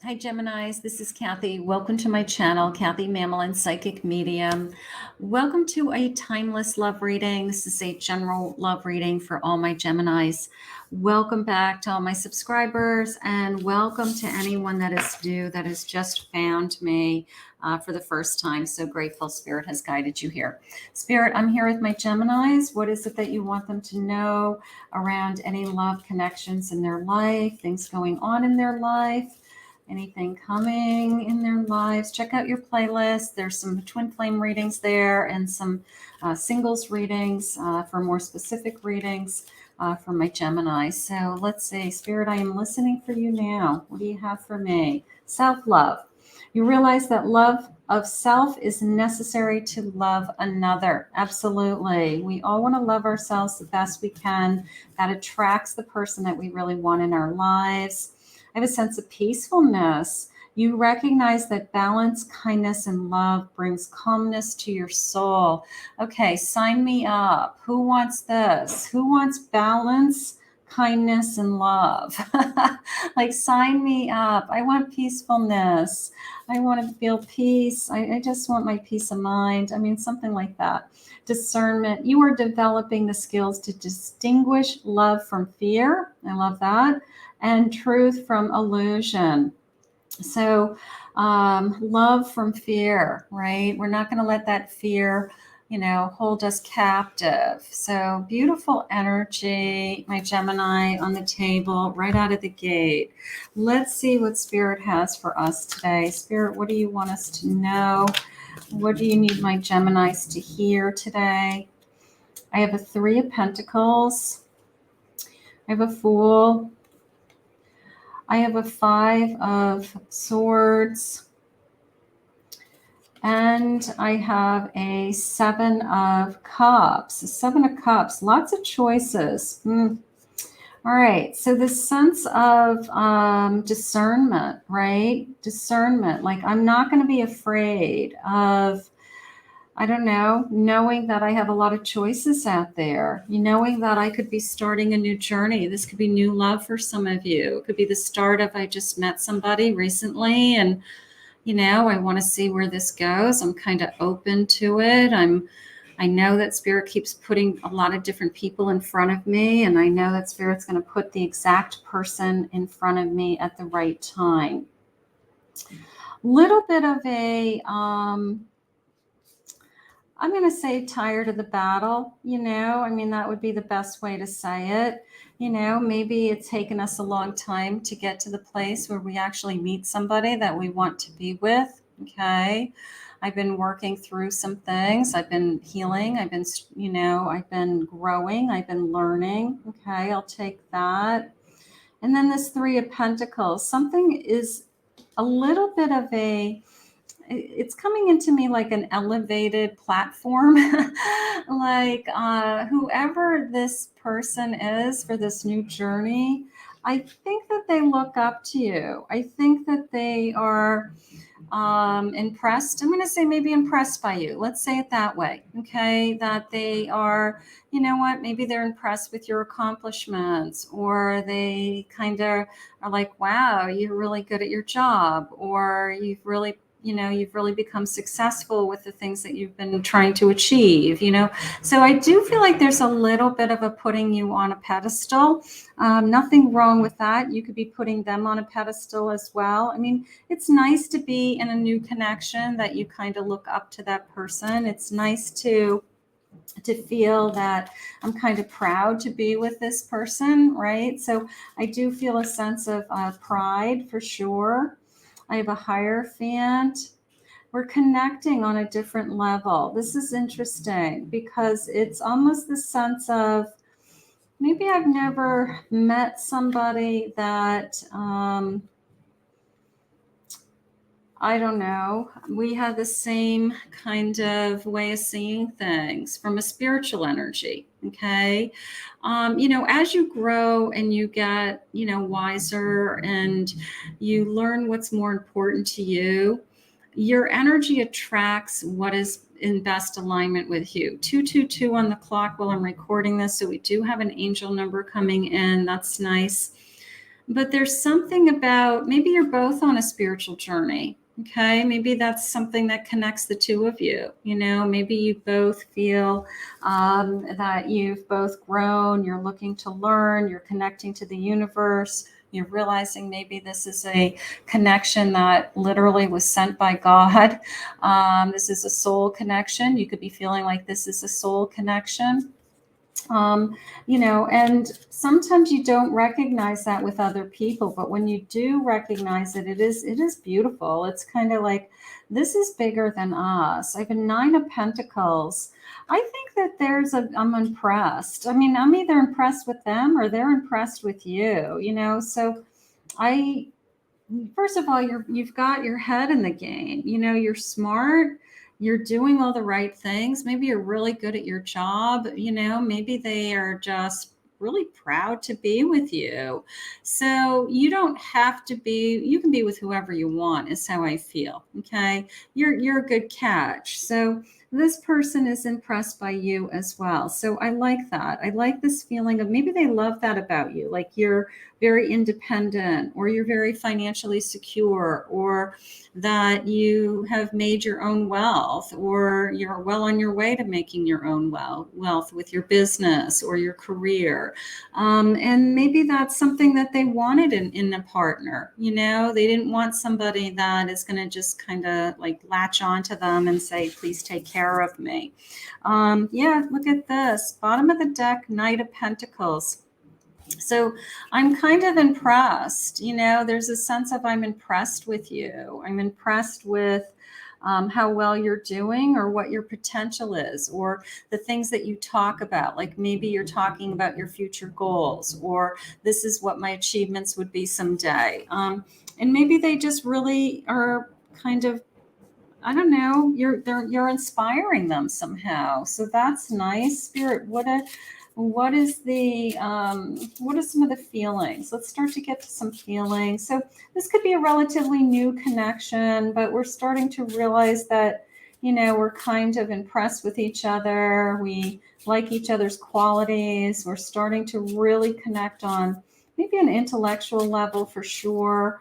Hi, Geminis. This is Kathy. Welcome to my channel, Kathy Mamolen, Psychic Medium. Welcome to a timeless love reading. This is a general love reading for all my Geminis. Welcome back to all my subscribers, and welcome to anyone that is new, that has just found me for the first time. So grateful Spirit has guided you here. Spirit, I'm here with my Geminis. What is it that you want them to know around any love connections in their life, things going on in their life? Anything coming in their lives? Check out your playlist. There's some twin flame readings there and some singles readings for more specific readings for my Gemini. So let's see. Spirit, I am listening for you now. What do you have for me? Self-love. You realize that love of self is necessary to love another. Absolutely. We all want to love ourselves the best we can. That attracts the person that we really want in our lives. I have a sense of peacefulness. You recognize that balance, kindness, and love brings calmness to your soul. Okay, sign me up. Who wants this? Who wants balance, kindness, and love? Like, sign me up. I want peacefulness. I want to feel peace. I just want my peace of mind. I mean, something like that. Discernment. You are developing the skills to distinguish love from fear. I love that. And truth from illusion. So love from fear, right? We're not going to let that fear, hold us captive. So beautiful energy, my Gemini on the table right out of the gate. Let's see what Spirit has for us today. Spirit, what do you want us to know? What do you need my Geminis to hear today? I have a 3 of Pentacles. I have a Fool. I have a 5 of Swords, and I have a 7 of Cups. A 7 of Cups, lots of choices. All right, so this sense of discernment, right? Discernment, like I'm not going to be afraid of, I don't know, knowing that I have a lot of choices out there, knowing that I could be starting a new journey. This could be new love for some of you. It could be the start of, I just met somebody recently and, I want to see where this goes. I'm kind of open to it. I know that Spirit keeps putting a lot of different people in front of me, and I know that Spirit's going to put the exact person in front of me at the right time. Little bit of a, I'm going to say tired of the battle, that would be the best way to say it. Maybe it's taken us a long time to get to the place where we actually meet somebody that we want to be with. Okay. I've been working through some things. I've been healing. I've been growing. I've been learning. Okay. I'll take that. And then this 3 of Pentacles, something is a little bit of it's coming into me like an elevated platform, like whoever this person is for this new journey, I think that they look up to you. I think that they are impressed. I'm going to say maybe impressed by you. Let's say it that way. Okay. That they are, maybe they're impressed with your accomplishments, or they kind of are like, wow, you're really good at your job, or you've really become successful with the things that you've been trying to achieve, So I do feel like there's a little bit of a putting you on a pedestal. Nothing wrong with that. You could be putting them on a pedestal as well. I mean, it's nice to be in a new connection that you kind of look up to that person. It's nice to feel that I'm kind of proud to be with this person, right? So I do feel a sense of pride for sure. I have a Hierophant. We're connecting on a different level. This is interesting because it's almost the sense of maybe I've never met somebody that, I don't know, we have the same kind of way of seeing things from a spiritual energy. Okay. As you grow and you get, wiser and you learn what's more important to you, your energy attracts what is in best alignment with you. 222 on the clock while I'm recording this. So we do have an angel number coming in. That's nice. but there's something about, maybe you're both on a spiritual journey. Okay, maybe that's something that connects the two of you. You know, maybe you both feel that you've both grown, you're looking to learn, you're connecting to the universe, you're realizing maybe this is a connection that literally was sent by God. This is a soul connection. You could be feeling like this is a soul connection. You know, and sometimes you don't recognize that with other people, but when you do recognize it, it is beautiful. It's kind of like, this is bigger than us. I have a 9 of Pentacles. I think that I'm impressed. I mean, I'm either impressed with them or they're impressed with you, you know. So I first of all, you've got your head in the game. You know, you're smart. You're doing all the right things. Maybe you're really good at your job. You know, maybe they are just really proud to be with you. So you don't have to be, you can be with whoever you want, is how I feel. Okay. You're a good catch. So this person is impressed by you as well. So I like that. I like this feeling of, maybe they love that about you. Like you're very independent, or you're very financially secure, or that you have made your own wealth, or you're well on your way to making your own wealth with your business or your career. And maybe that's something that they wanted in a partner. You know, they didn't want somebody that is going to just kind of like latch onto them and say, please take care of me. Yeah, look at this. Bottom of the deck, Knight of Pentacles. So I'm kind of impressed. You know, there's a sense of, I'm impressed with you. I'm impressed with how well you're doing, or what your potential is, or the things that you talk about. Like maybe you're talking about your future goals, or this is what my achievements would be someday. And maybe they just really are kind of, I don't know, you're inspiring them somehow. So that's nice. Spirit, what are some of the feelings? Let's start to get to some feelings. So this could be a relatively new connection, but we're starting to realize that, you know, we're kind of impressed with each other. We like each other's qualities. We're starting to really connect on maybe an intellectual level for sure.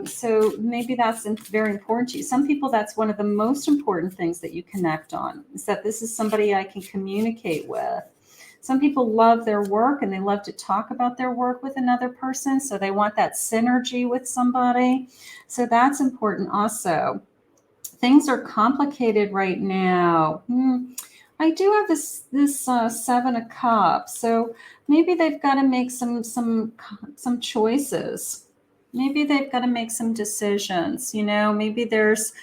So maybe that's very important to you. Some people, that's one of the most important things that you connect on, is that this is somebody I can communicate with. Some people love their work and they love to talk about their work with another person. So they want that synergy with somebody. So that's important also. Things are complicated right now. I do have this 7 of Cups. So maybe they've got to make some choices. Maybe they've got to make some decisions. You know, maybe there's,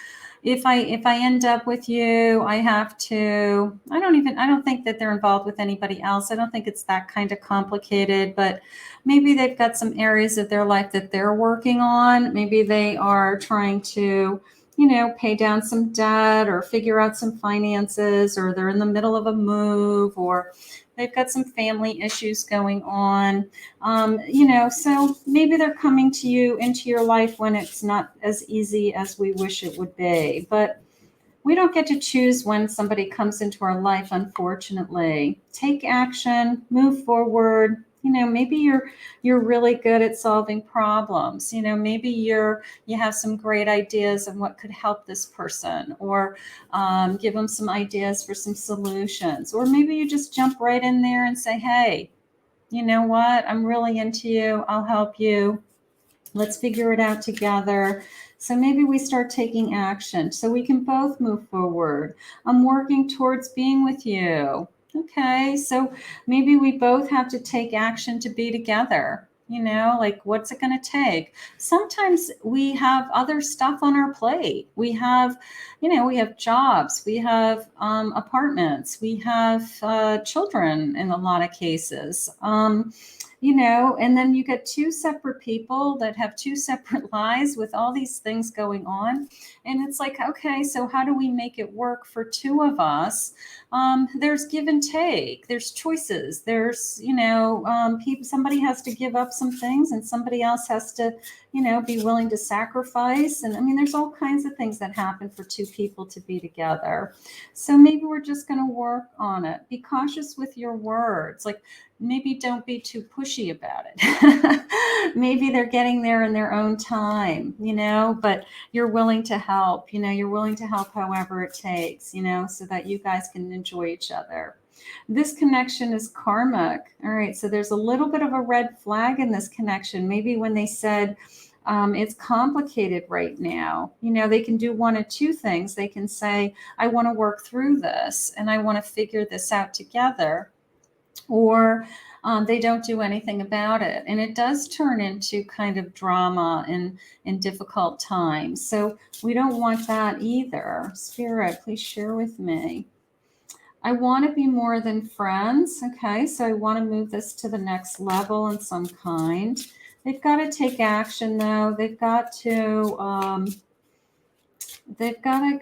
if I end up with you, I have to, I don't think that they're involved with anybody else. I don't think it's that kind of complicated, but maybe they've got some areas of their life that they're working on. Maybe they are trying to, you know, pay down some debt, or figure out some finances, or they're in the middle of a move, or they've got some family issues going on. You know, so maybe they're coming to you into your life when it's not as easy as we wish it would be. But we don't get to choose when somebody comes into our life, unfortunately. Take action, move forward. You know, maybe you're really good at solving problems. You know, maybe you have some great ideas on what could help this person, or give them some ideas for some solutions. Or maybe you just jump right in there and say, hey, you know what? I'm really into you. I'll help you. Let's figure it out together. So maybe we start taking action so we can both move forward. I'm working towards being with you. Okay, so maybe we both have to take action to be together. You know, like, what's it going to take? Sometimes we have other stuff on our plate. We have, you know, we have jobs, we have apartments, we have children in a lot of cases. You know, and then you get 2 separate people that have 2 separate lives with all these things going on. And it's like, okay, so how do we make it work for 2 of us? There's give and take, there's choices, there's, you know, somebody has to give up some things, and somebody else has to, you know, be willing to sacrifice. And I mean, there's all kinds of things that happen for 2 people to be together. So maybe we're just going to work on it. Be cautious with your words. Like, maybe don't be too pushy about it. Maybe they're getting there in their own time, but you're willing to help, you're willing to help however it takes, so that you guys can enjoy each other. This connection is karmic. All right. So there's a little bit of a red flag in this connection. Maybe when they said, it's complicated right now. They can do one of two things. They can say, I want to work through this and I want to figure this out together. Or they don't do anything about it. And it does turn into kind of drama in difficult times. So we don't want that either. Spirit, please share with me. I want to be more than friends. Okay, so I want to move this to the next level in some kind. They've got to take action, though. They've got to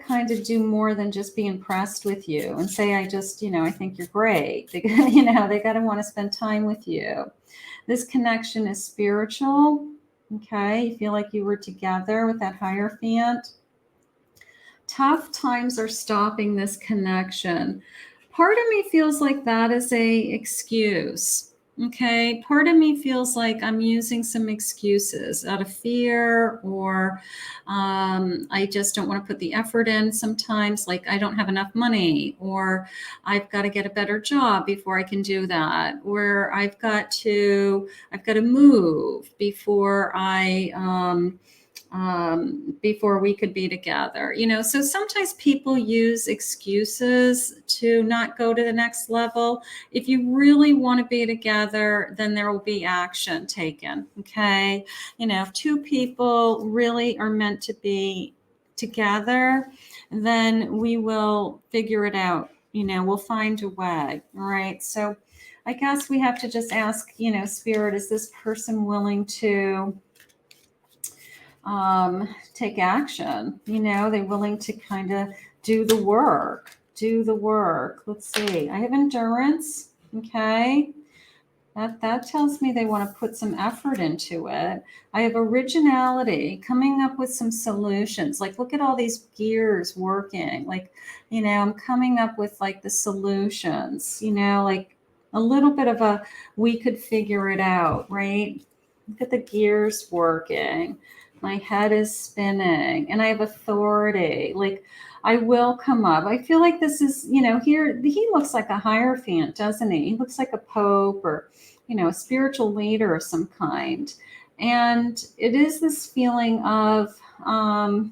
kind of do more than just be impressed with you and say, I think you're great. They got to want to spend time with you. This connection is spiritual. Okay, you feel like you were together with that Hierophant. Tough times are stopping this connection. Part of me feels like that is a excuse. Okay, part of me feels like I'm using some excuses out of fear, or I just don't want to put the effort in sometimes, like I don't have enough money, or I've got to get a better job before I can do that, or I've got to move before before we could be together, so sometimes people use excuses to not go to the next level. If you really want to be together, then there will be action taken. Okay. If two people really are meant to be together, then we will figure it out. We'll find a way. All right. So I guess we have to just ask, Spirit, is this person willing to take action? They're willing to kind of do the work. Let's see. I have endurance. Okay. That tells me they want to put some effort into it. I have originality, coming up with some solutions. Like, look at all these gears working. Like, I'm coming up with like the solutions, like a little bit of a, we could figure it out, right? Look at the gears working. My head is spinning and I have authority. Like, I will come up. I feel like this is, here, he looks like a Hierophant, doesn't he? He looks like a pope or, a spiritual leader of some kind. And it is this feeling of, I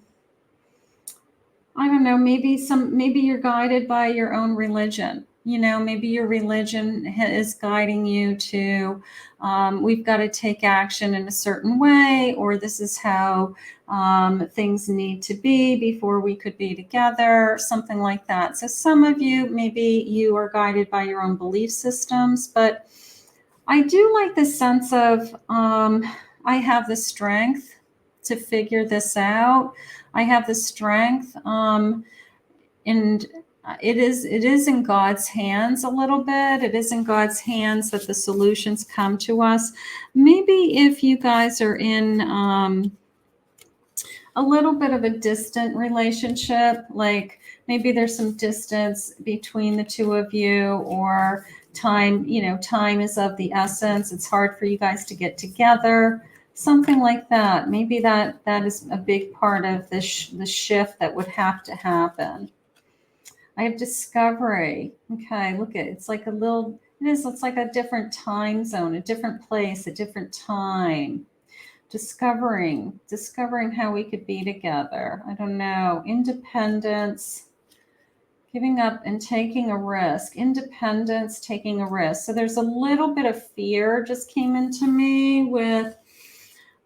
don't know, maybe you're guided by your own religion. Maybe your religion is guiding you to, we've got to take action in a certain way, or this is how things need to be before we could be together, something like that. So some of you, maybe you are guided by your own belief systems, but I do like the sense of, I have the strength to figure this out. I have the strength, and it is in God's hands a little bit. It is in God's hands that the solutions come to us. Maybe if you guys are in a little bit of a distant relationship, like maybe there's some distance between the two of you, or time is of the essence. It's hard for you guys to get together. Something like that. Maybe that is a big part of the shift that would have to happen. I have discovery. Okay, look at it. It's like it's like a different time zone, a different place, a different time. Discovering how we could be together. I don't know. Independence, giving up and taking a risk. Independence, taking a risk. So there's a little bit of fear just came into me with,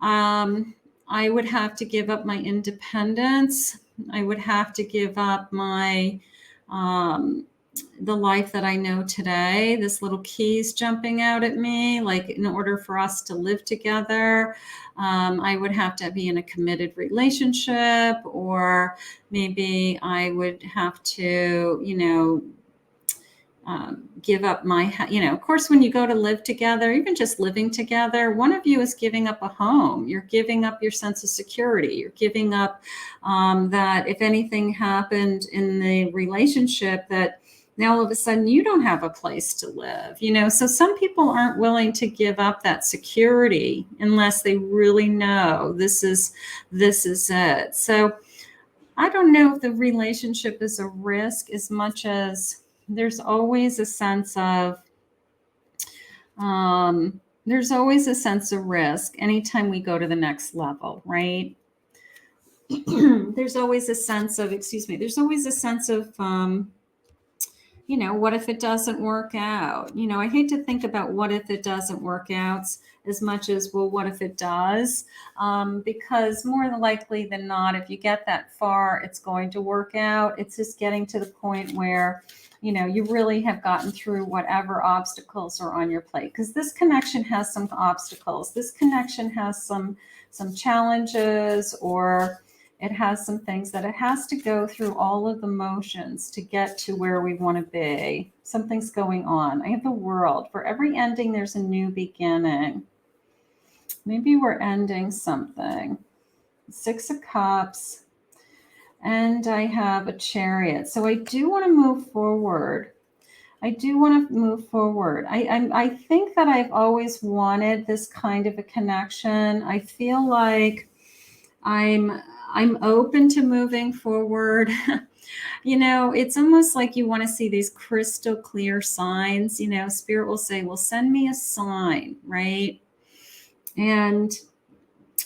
I would have to give up my independence. I would have to give up my, the life that I know today. This little key's jumping out at me. Like, in order for us to live together, I would have to be in a committed relationship, or maybe I would have to, give up my, of course, when you go to live together, even just living together, one of you is giving up a home. You're giving up your sense of security. You're giving up that if anything happened in the relationship, that Now, all of a sudden, you don't have a place to live, you know? So some people aren't willing to give up that security unless they really know this is it. So I don't know if the relationship is a risk as much as there's always a sense of, there's always a sense of risk anytime we go to the next level, right? There's always a sense of, there's always a sense of, you know, what if it doesn't work out? You know, I hate to think about what if it doesn't work out as much as, well, what if it does? Because more likely than not, if you get that far, it's going to work out. It's just getting to the point where, you know, you really have gotten through whatever obstacles are on your plate. Because this connection has some obstacles. This connection has some challenges, or it has some things that it has to go through all of the motions to get to where we want to be. Something's going on. I have the World. For every ending, there's a new beginning. Maybe we're ending something. 6 of Cups. And I have a Chariot. So I do want to move forward. I think that I've always wanted this kind of a connection. I feel like I'm open to moving forward. You know, it's almost like you want to see these crystal clear signs. You know, Spirit will say, well, send me a sign, right? And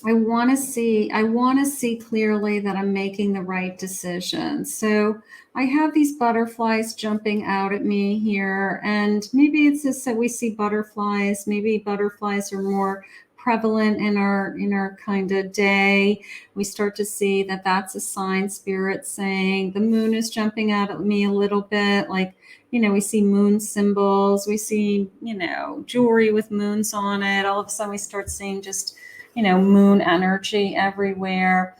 I want to see clearly that I'm making the right decision. So I have these butterflies jumping out at me here, and maybe it's just that we see butterflies. Maybe butterflies are more prevalent in our kind of day. We start to see that that's a sign. Spirit saying the moon is jumping out at me a little bit, like, you know, we see moon symbols, we see, you know, jewelry with moons on it. All of a sudden we start seeing just, you know, moon energy everywhere.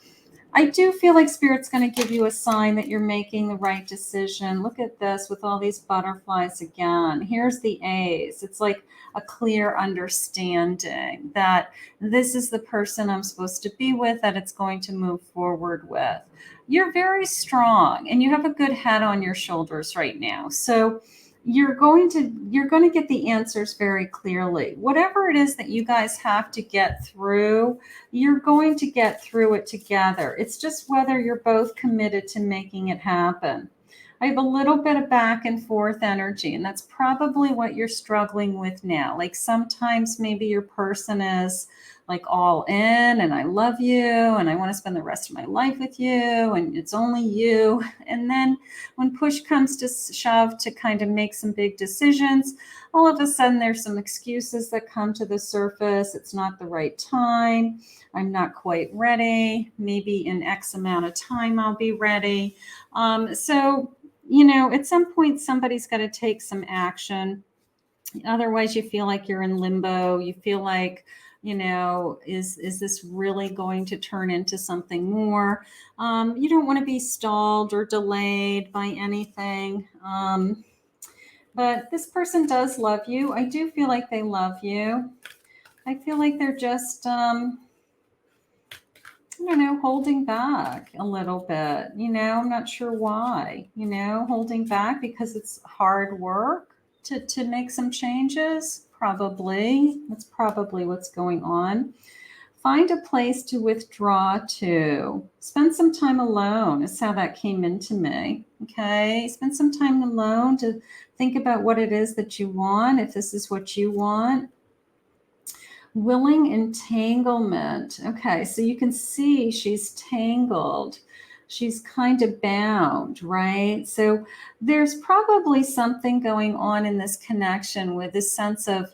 I do feel like Spirit's going to give you a sign that you're making the right decision. Look at this with all these butterflies again. Here's the A's. It's like a clear understanding that this is the person I'm supposed to be with, that it's going to move forward with. You're very strong and you have a good head on your shoulders right now. So you're going to get the answers very clearly. Whatever it is that you guys have to get through, you're going to get through it together. It's just whether you're both committed to making it happen. I have a little bit of back and forth energy, and that's probably what you're struggling with now. Like sometimes maybe your person is like all in, and I love you, and I want to spend the rest of my life with you, and it's only you. And then when push comes to shove to kind of make some big decisions, all of a sudden there's some excuses that come to the surface. It's not the right time. I'm not quite ready. Maybe in X amount of time I'll be ready. So, you know, at some point somebody's got to take some action. Otherwise, you feel like you're in limbo. You feel like, you know, is this really going to turn into something more? You don't want to be stalled or delayed by anything. But this person does love you. I do feel like they love you. I feel like they're just, I don't know, holding back a little bit. You know, I'm not sure why, you know, holding back because it's hard work to make some changes. Probably. That's probably what's going on. Find a place to withdraw to. Spend some time alone is how that came into me. Okay. Spend some time alone to think about what it is that you want, if this is what you want. Willing entanglement. Okay, so you can see she's tangled. She's kind of bound, right? So there's probably something going on in this connection with this sense of,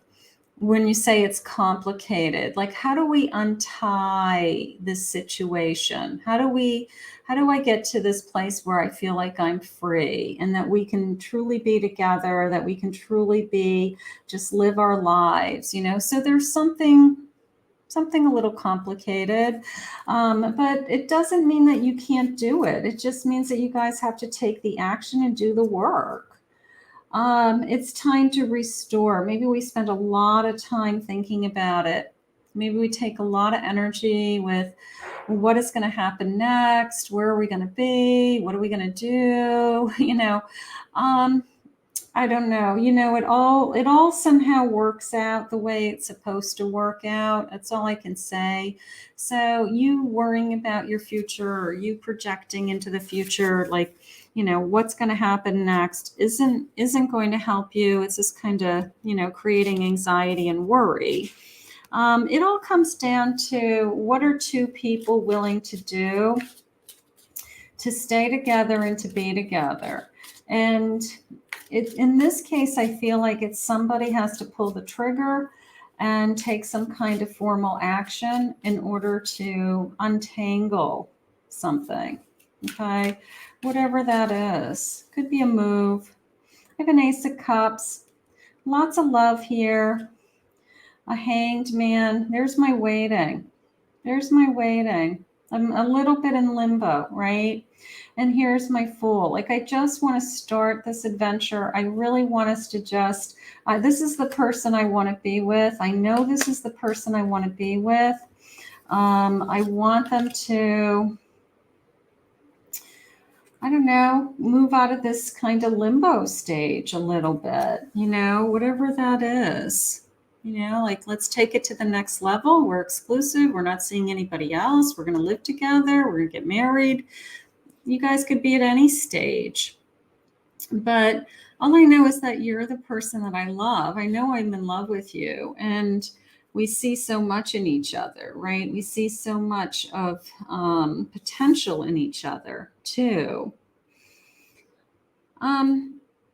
when you say it's complicated, like how do we untie this situation? How do I get to this place where I feel like I'm free and that we can truly be together, that we can truly be, just live our lives, you know? So there's something a little complicated, but it doesn't mean that you can't do it. It just means that you guys have to take the action and do the work. It's time to restore. Maybe we spend a lot of time thinking about it. Maybe we take a lot of energy with what is going to happen next? Where are we going to be? What are we going to do? You know, I don't know. It all somehow works out the way it's supposed to work out. That's all I can say. So you worrying about your future, or you projecting into the future, like, what's going to happen next, isn't going to help you. It's just kind of, creating anxiety and worry. It all comes down to, what are two people willing to do to stay together and to be together? And in this case, I feel like it's somebody has to pull the trigger and take some kind of formal action in order to untangle something. Okay, whatever that is. Could be a move. I have an Ace of Cups. Lots of love here. A Hanged Man. There's my waiting. There's my waiting. I'm a little bit in limbo, right? And here's my Fool. Like, I just want to start this adventure. I really want us to just, this is the person I want to be with. I know this is the person I want to be with. I want them to, I don't know, move out of this kind of limbo stage a little bit, whatever that is. Like, let's take it to the next level. We're exclusive. We're not seeing anybody else. We're going to live together. We're going to get married. You guys could be at any stage. But all I know is that you're the person that I love. I know I'm in love with you. And we see so much in each other, right? We see so much of potential in each other, too.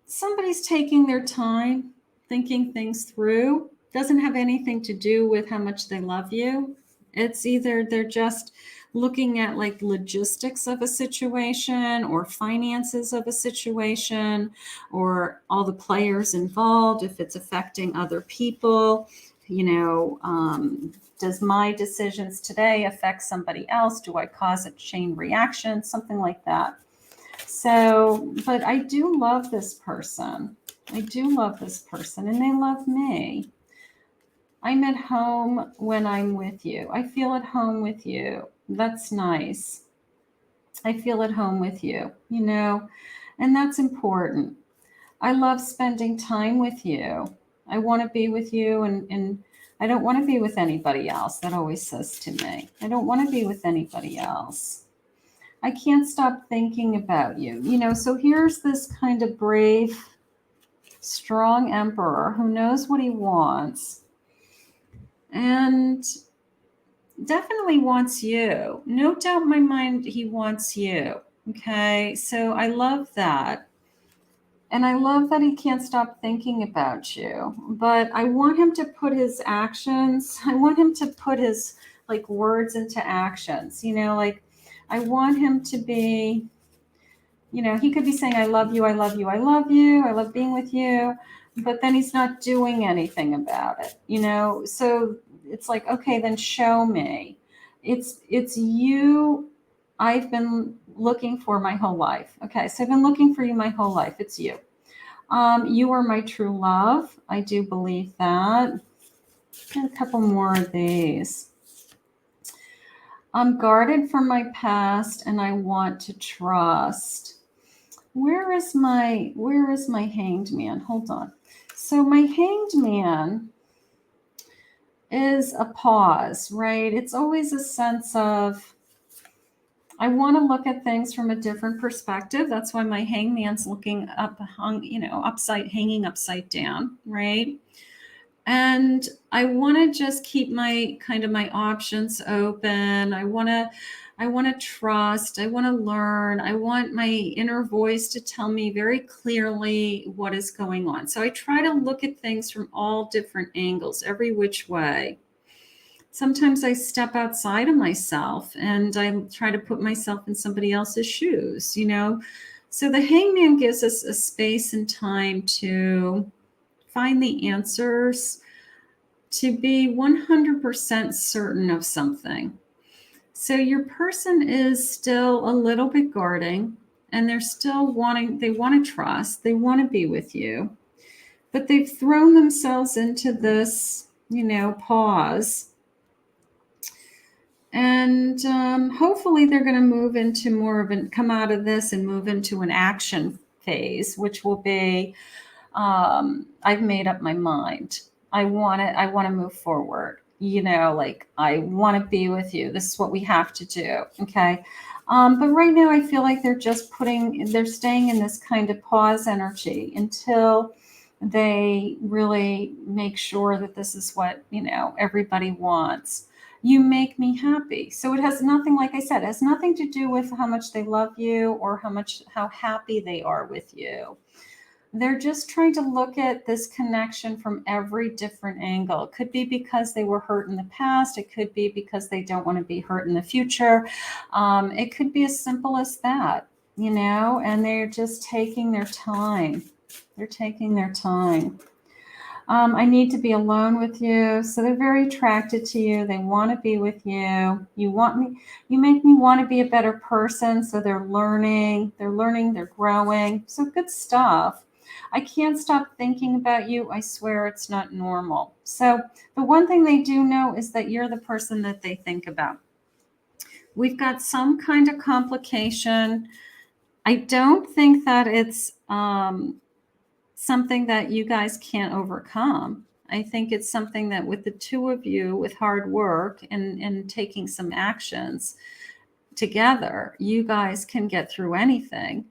Somebody's taking their time, thinking things through. Doesn't have anything to do with how much they love you. It's either they're just looking at like logistics of a situation, or finances of a situation, or all the players involved, if it's affecting other people. Does my decisions today affect somebody else? Do I cause a chain reaction? Something like that. So, but I do love this person. I do love this person, and they love me. I'm at home when I'm with you. I feel at home with you. That's nice. I feel at home with you, and that's important. I love spending time with you. I want to be with you, and I don't want to be with anybody else. That always says to me, I don't want to be with anybody else. I can't stop thinking about you. So here's this kind of brave, strong emperor who knows what he wants and definitely wants you. No doubt in my mind, he wants you. Okay, so I love that. And I love that he can't stop thinking about you. But I want him to put his actions, I want him to put his like words into actions. Like, I want him to be, he could be saying, I love you, I love you, I love you, I love being with you, but then he's not doing anything about it, So it's like, okay, then show me. It's you I've been looking for my whole life. Okay, so I've been looking for you my whole life. It's you. You are my true love. I do believe that. And a couple more of these. I'm guarded from my past and I want to trust. Where is my Hanged Man? Hold on. So my Hanged Man is a pause, right? It's always a sense of, I want to look at things from a different perspective. That's why my hangman's looking up, hanging upside down, right? And I want to just keep my options open. I want to trust. I want to learn. I want my inner voice to tell me very clearly what is going on. So I try to look at things from all different angles, every which way. Sometimes I step outside of myself and I try to put myself in somebody else's shoes, So the hangman gives us a space and time to find the answers, to be 100% certain of something. So your person is still a little bit guarding, and they're still they want to trust, they want to be with you, but they've thrown themselves into this, pause. And hopefully they're going to move into come out of this and move into an action phase, which will be I've made up my mind. I want to move forward. Like, I want to be with you. This is what we have to do. Okay. But right now I feel like they're staying in this kind of pause energy until they really make sure that this is what, everybody wants. You make me happy. So it has nothing, like I said, it has nothing to do with how much they love you or how happy they are with you. They're just trying to look at this connection from every different angle. It could be because they were hurt in the past. It could be because they don't want to be hurt in the future. It could be as simple as that, and they're just taking their time. They're taking their time. I need to be alone with you. So they're very attracted to you. They want to be with you. You make me want to be a better person. So they're learning, they're growing. So good stuff. I can't stop thinking about you. I swear it's not normal. So the one thing they do know is that you're the person that they think about. We've got some kind of complication. I don't think that it's something that you guys can't overcome. I think it's something that with the two of you, with hard work and taking some actions together, you guys can get through anything.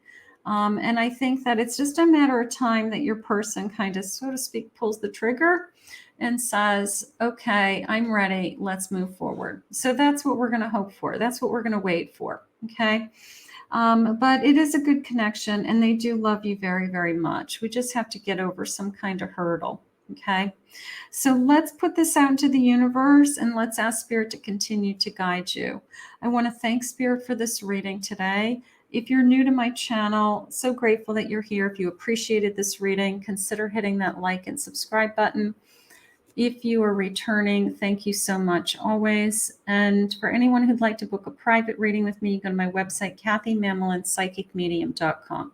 And I think that it's just a matter of time that your person kind of, so to speak, pulls the trigger and says, okay, I'm ready. Let's move forward. So that's what we're going to hope for. That's what we're going to wait for. Okay. But it is a good connection and they do love you very, very much. We just have to get over some kind of hurdle. Okay. So let's put this out into the universe and let's ask Spirit to continue to guide you. I want to thank Spirit for this reading today. If you're new to my channel, so grateful that you're here. If you appreciated this reading, consider hitting that like and subscribe button. If you are returning, thank you so much always. And for anyone who'd like to book a private reading with me, you go to my website, KathyMamolenPsychicMedium.com.